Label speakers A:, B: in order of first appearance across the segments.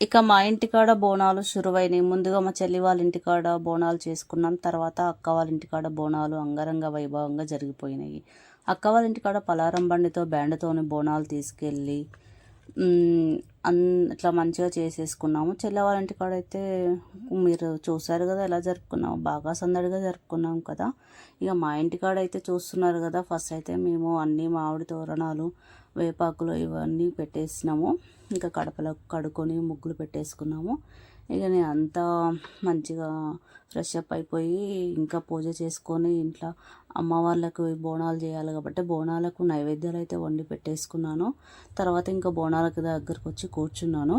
A: ఇక మా ఇంటికాడ బోనాలు శురువైనాయి. ముందుగా మా చెల్లి వాళ్ళ ఇంటికాడ బోనాలు చేసుకున్నాం. తర్వాత అక్క వాళ్ళ ఇంటికాడ బోనాలు అంగరంగ వైభవంగా జరిగిపోయినాయి. అక్క వాళ్ళ ఇంటికాడ పలారం బండితో బ్యాండ్తోని బోనాలు తీసుకెళ్ళి ఇట్లా మంచిగా చేసేసుకున్నాము. చెల్లె వాళ్ళ ఇంటికాడ అయితే మీరు చూసారు కదా ఎలా జరుపుకున్నాము, బాగా సందడిగా జరుపుకున్నాం కదా. ఇక మా ఇంటికాడ అయితే చూస్తున్నారు కదా, ఫస్ట్ అయితే మేము అన్ని మామిడి తోరణాలు, వేపాకులు ఇవన్నీ పెట్టేసినాము. ఇంకా కడపలకు కడుక్కొని ముగ్గులు పెట్టేసుకున్నాము. ఇక నేను అంతా మంచిగా ఫ్రెష్ అప్ అయిపోయి ఇంకా పూజ చేసుకొని ఇంట్లో అమ్మవార్లకు బోనాలు చేయాలి కాబట్టి బోనాలకు నైవేద్యాలు అయితే వండి పెట్టేసుకున్నాను. తర్వాత ఇంకా బోనాలకు దగ్గరకు వచ్చి కూర్చున్నాను.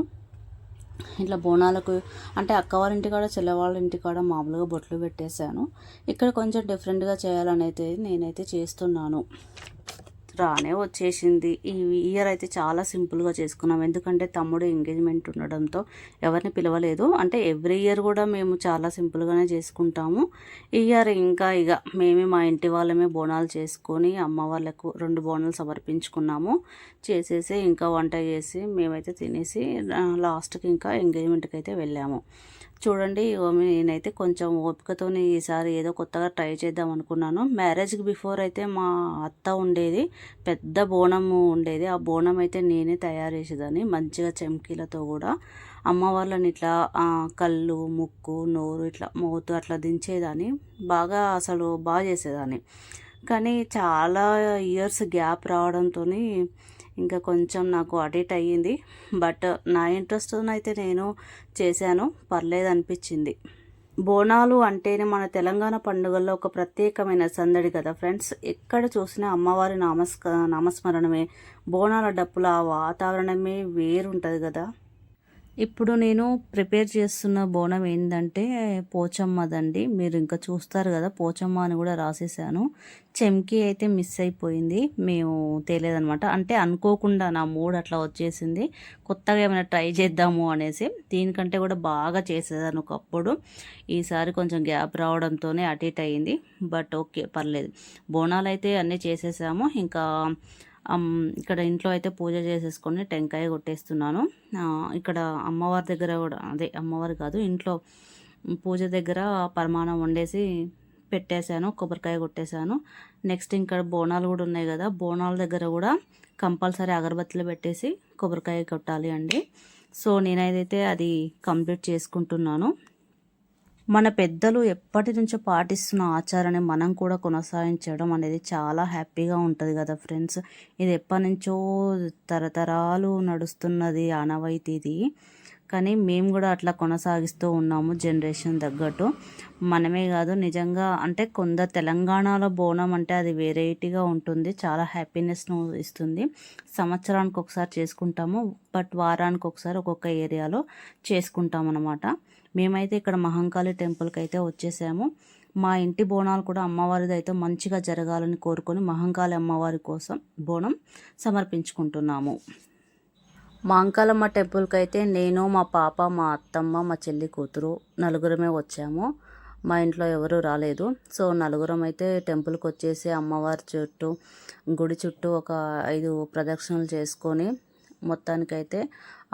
A: ఇట్లా బోనాలకు అంటే అక్క వాళ్ళ ఇంటికాడ చెల్లె వాళ్ళ ఇంటికాడ మామూలుగా బొట్లు పెట్టేశాను. ఇక్కడ కొంచెం డిఫరెంట్గా చేయాలని అయితే నేనైతే చేస్తున్నాను. రానే వచ్చేసింది. ఈ ఇయర్ అయితే చాలా సింపుల్గా చేసుకున్నాం. ఎందుకంటే తమ్ముడు ఎంగేజ్మెంట్ ఉండడంతో ఎవరిని పిలవలేదు. అంటే ఎవ్రీ ఇయర్ కూడా మేము చాలా సింపుల్గానే చేసుకుంటాము. ఈ ఇయర్ ఇంకా ఇక మేమే మా ఇంటి వాళ్ళమే బోనాలు చేసుకొని అమ్మ వాళ్ళకు 2 బోనాలు సమర్పించుకున్నాము. చేసేసి ఇంకా వంట చేసి మేమైతే తినేసి లాస్ట్కి ఇంకా ఎంగేజ్మెంట్కి అయితే వెళ్ళాము. చూడండి నేనైతే కొంచెం ఓపికతో ఈసారి ఏదో కొత్తగా ట్రై చేద్దాం అనుకున్నాను. మ్యారేజ్కి బిఫోర్ అయితే మా అత్త ఉండేది, పెద్ద బోనం ఉండేది. ఆ బోనం అయితే నేనే తయారు చేసేదాన్ని మంచిగా చెంకీలతో కూడా. అమ్మ వాళ్ళని ఇట్లా కళ్ళు, ముక్కు, నోరు ఇట్లా మూతు అట్లా దించేదాన్ని. అసలు బాగా చేసేదాన్ని. కానీ చాలా ఇయర్స్ గ్యాప్ రావడంతో ఇంకా కొంచెం నాకు అడిట్ అయ్యింది. బట్ నా ఇంట్రెస్ట్తో అయితే నేను చేశాను, పర్లేదు అనిపించింది. బోనాలు అంటేనే మన తెలంగాణ పండుగల్లో ఒక ప్రత్యేకమైన సందడి కదా ఫ్రెండ్స్. ఎక్కడ చూసినా అమ్మవారి నామస్మరణమే, బోనాల డప్పుల వాతావరణమే వేరుంటుంది కదా. ఇప్పుడు నేను ప్రిపేర్ చేస్తున్న బోనం ఏంటంటే పోచమ్మదండి. మీరు ఇంకా చూస్తారు కదా, పోచమ్మ అని కూడా రాసేసాను. చెంకి అయితే మిస్ అయిపోయింది, మేము తేలేదనమాట. అంటే అనుకోకుండా నా మూడ్ అట్లా వచ్చేసింది, కొత్తగా ఏమైనా ట్రై చేద్దాము అనేసి. దీనికంటే కూడా బాగా చేసేదాన్ని ఒకప్పుడు. ఈసారి కొంచెం గ్యాప్ రావడంతోనే అటు ఇటు అయింది. బట్ ఓకే, పర్లేదు. బోనాలు అయితే అన్నీ చేసేసాము. ఇంకా ఇక్కడ ఇంట్లో అయితే పూజ చేసేసుకొని టెంకాయ కొట్టేస్తున్నాను. ఇక్కడ అమ్మవారి దగ్గర కూడా, అదే అమ్మవారు కాదు, ఇంట్లో పూజ దగ్గర పరమాణం వండేసి పెట్టేశాను, కొబ్బరికాయ కొట్టేశాను. నెక్స్ట్ ఇంకా బోనాలు కూడా ఉన్నాయి కదా, బోనాల దగ్గర కూడా కంపల్సరీ అగరబత్తులు పెట్టేసి కొబ్బరికాయ కొట్టాలి అండి. సో నేనైతే అది కంప్లీట్ చేసుకుంటున్నాను. మన పెద్దలు ఎప్పటి నుంచో పాటిస్తున్న ఆచారాన్ని మనం కూడా కొనసాగించడం అనేది చాలా హ్యాపీగా ఉంటుంది కదా ఫ్రెండ్స్. ఇది ఎప్పటి నుంచో తరతరాలు నడుస్తున్నది ఆనవాయితీ ఇది. కానీ మేము కూడా అట్లా కొనసాగిస్తూ ఉన్నాము జనరేషన్ తగ్గట్టు. మనమే కాదు, నిజంగా అంటే కొందరు తెలంగాణలో బోనం అంటే అది వెరైటీగా ఉంటుంది, చాలా హ్యాపీనెస్ను ఇస్తుంది. సంవత్సరానికి ఒకసారి చేసుకుంటాము, బట్ వారానికి ఒకసారి ఒక్కొక్క ఏరియాలో చేసుకుంటాం అన్నమాట. మేమైతే ఇక్కడ మహంకాళి టెంపుల్కి అయితే వచ్చేసాము. మా ఇంటి బోనాలు కూడా అమ్మవారిది అయితే మంచిగా జరగాలని కోరుకొని మహంకాళి అమ్మవారి కోసం బోనం సమర్పించుకుంటున్నాము. మహంకాళమ్మ టెంపుల్కి అయితే నేను, మా పాప, మా అత్తమ్మ, మా చెల్లి కూతురు నలుగురమే వచ్చాము. మా ఇంట్లో ఎవరు రాలేదు. సో నలుగురం అయితే టెంపుల్కి వచ్చేసి అమ్మవారి చుట్టూ, గుడి చుట్టూ ఒక 5 ప్రదక్షిణలు చేసుకొని మొత్తానికైతే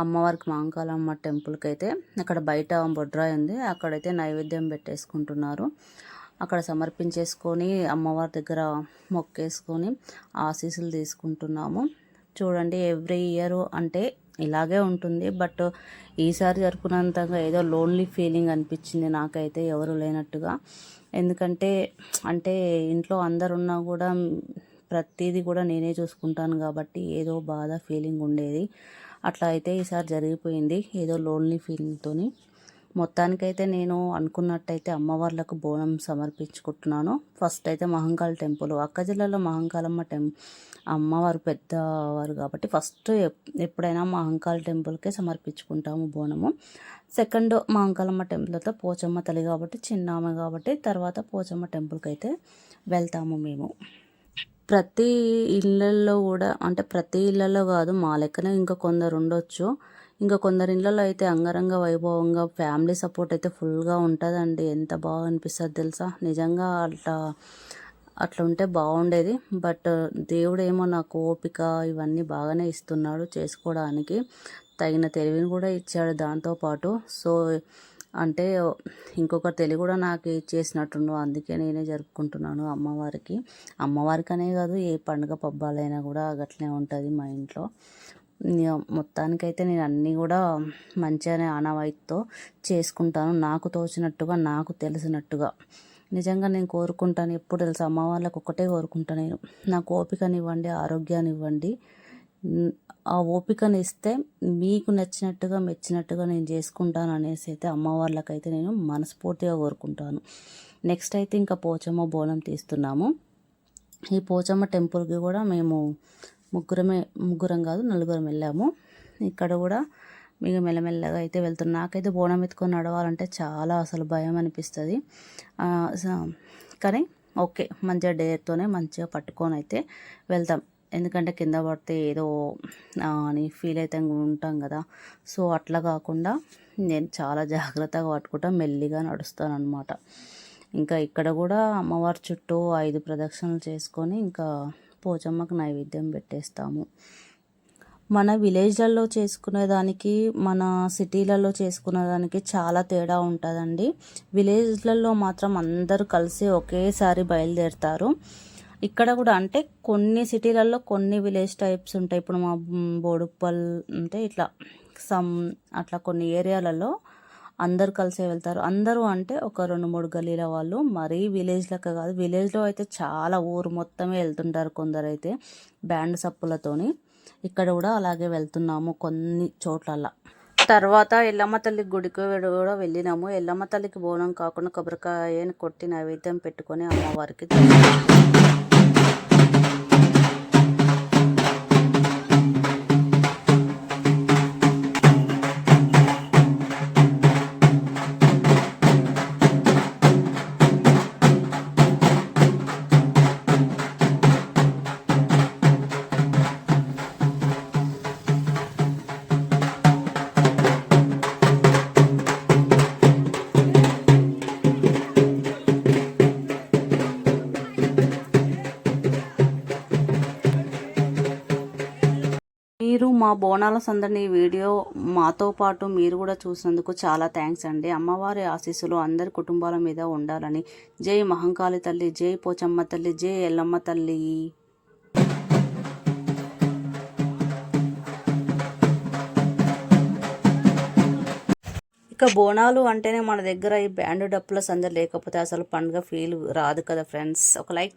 A: అమ్మవారికి మహంకాళమ్మ టెంపుల్కి అయితే అక్కడ బయట బొడ్రాయి ఉంది, అక్కడైతే నైవేద్యం పెట్టేసుకుంటున్నారు. అక్కడ సమర్పించేసుకొని అమ్మవారి దగ్గర మొక్కేసుకొని ఆశీస్సులు తీసుకుంటున్నాము. చూడండి, ఎవ్రీ ఇయర్ అంటే ఇలాగే ఉంటుంది. బట్ ఈసారి జరుపుకున్నంతగా ఏదో లోన్లీ ఫీలింగ్ అనిపించింది నాకైతే, ఎవరు లేనట్టుగా. ఎందుకంటే అంటే ఇంట్లో అందరు ఉన్నా కూడా ప్రతిదీ కూడా నేనే చూసుకుంటాను కాబట్టి ఏదో బాధ ఫీలింగ్ ఉండేది. అట్లా అయితే ఈసారి జరిగిపోయింది, ఏదో లోన్లీ ఫీలింగ్తో. మొత్తానికైతే నేను అనుకున్నట్టయితే అమ్మవార్లకు బోనం సమర్పించుకుంటున్నాను. ఫస్ట్ అయితే మహంకాళి టెంపుల్, అక్క జిల్లాలో మహంకాళమ్మ అమ్మవారు పెద్దవారు కాబట్టి ఫస్ట్ ఎప్పుడైనా మహంకాళి టెంపుల్కే సమర్పించుకుంటాము బోనము. సెకండ్ మహంకాళమ్మ టెంపుల్ అయితే పోచమ్మ తల్లి కాబట్టి చిన్న ఆమె కాబట్టి తర్వాత పోచమ్మ టెంపుల్కి అయితే వెళ్తాము మేము. ప్రతి ఇళ్ళల్లో కూడా, అంటే ప్రతి ఇళ్ళల్లో కాదు, మా లెక్కనే ఇంకా కొందరు ఉండొచ్చు. ఇంకా కొందరి ఇళ్ళలో అయితే అంగరంగ వైభవంగా ఫ్యామిలీ సపోర్ట్ అయితే ఫుల్గా ఉంటుందండి. ఎంత బాగా అనిపిస్తుంది తెలుసా, నిజంగా అట్లా ఉంటే బాగుండేది. బట్ దేవుడేమో నాకు ఓపిక ఇవన్నీ బాగానే ఇస్తున్నాడు చేసుకోవడానికి. తగిన తెలివిని కూడా ఇచ్చాడు దాంతోపాటు. సో అంటే ఇంకొక తెలివి కూడా నాకు ఇచ్చేసినట్టుండు. అందుకే నేనే జరుపుకుంటున్నాను అమ్మవారికనే కాదు, ఏ పండుగ పబ్బాలైనా కూడా గట్లనే ఉంటుంది మా ఇంట్లో. మొత్తానికైతే నేను అన్నీ కూడా మంచిగానే ఆనవాయితీతో చేసుకుంటాను, నాకు తోచినట్టుగా, నాకు తెలిసినట్టుగా. నిజంగా నేను కోరుకుంటాను ఎప్పుడు తెలుసు, అమ్మ వాళ్ళకు ఒక్కటే కోరుకుంటాను నేను, నాకు ఓపికనివ్వండి, ఆరోగ్యాన్ని ఇవ్వండి. ఆ ఓపికని ఇస్తే మీకు నచ్చినట్టుగా మెచ్చినట్టుగా నేను చేసుకుంటాను అనేసి అయితే అమ్మ వాళ్ళకైతే నేను మనస్ఫూర్తిగా కోరుకుంటాను. నెక్స్ట్ అయితే ఇంకా పోచమ్మ బోనం తీస్తున్నాము. ఈ పోచమ్మ టెంపుల్కి కూడా మేము ముగ్గురం కాదు నలుగురం వెళ్ళాము. ఇక్కడ కూడా మీకు మెల్లమెల్లగా అయితే వెళ్తున్నాం. నాకైతే బోనం ఎత్తుకొని నడవాలంటే చాలా అసలు భయం అనిపిస్తుంది. కానీ ఓకే, మంచిగా డేర్తోనే మంచిగా పట్టుకొని అయితే వెళ్తాం. ఎందుకంటే కింద పడితే ఏదో అని ఫీల్ అయితే ఉంటాం కదా. సో అట్లా కాకుండా నేను చాలా జాగ్రత్తగా పట్టుకుంటా, మెల్లిగా నడుస్తాను అనమాట. ఇంకా ఇక్కడ కూడా అమ్మవారి చుట్టూ 5 ప్రదక్షిణలు చేసుకొని ఇంకా పోచమ్మకు నైవేద్యం పెట్టేస్తాము. మన విలేజ్లలో చేసుకునేదానికి మన సిటీలలో చేసుకునేదానికి చాలా తేడా ఉంటుందండి. విలేజ్లలో మాత్రం అందరూ కలిసి ఒకేసారి బయలుదేరుతారు. ఇక్కడ కూడా అంటే కొన్ని సిటీలలో కొన్ని విలేజ్ టైప్స్ ఉంటాయి. ఇప్పుడు మా బోడుప్పల్ అంటే ఇట్లా అట్లా కొన్ని ఏరియాలలో అందరు కలిసే వెళ్తారు. అందరూ అంటే ఒక 2-3 గలీల వాళ్ళు, మరీ విలేజ్ లెక్క కాదు. విలేజ్లో అయితే చాలా ఊరు మొత్తమే వెళ్తుంటారు కొందరైతే బ్యాండ్ సప్పులతోని. ఇక్కడ కూడా అలాగే వెళ్తున్నాము కొన్ని చోట్లల్లా. తర్వాత ఎల్లమ్మ తల్లి గుడికి కూడా వెళ్ళినాము. ఎల్లమ్మ తల్లికి బోనం కాకుండా కొబ్బరికాయని కొట్టి నైవేద్యం పెట్టుకొని అమ్మవారికి మీరు మా బోనాల సందడి వీడియో మాతో పాటు మీరు కూడా చూసినందుకు చాలా థ్యాంక్స్ అండి. అమ్మవారి ఆశీస్సులు అందరి కుటుంబాల మీద ఉండాలని. జై మహంకాళి తల్లి, జై పోచమ్మ తల్లి, జై ఎల్లమ్మ తల్లి. ఇక బోనాలు అంటేనే మన దగ్గర ఈ బ్యాండ్ డప్పుల సందడి లేకపోతే అసలు పండుగ ఫీల్ రాదు కదా ఫ్రెండ్స్. ఒక లైక్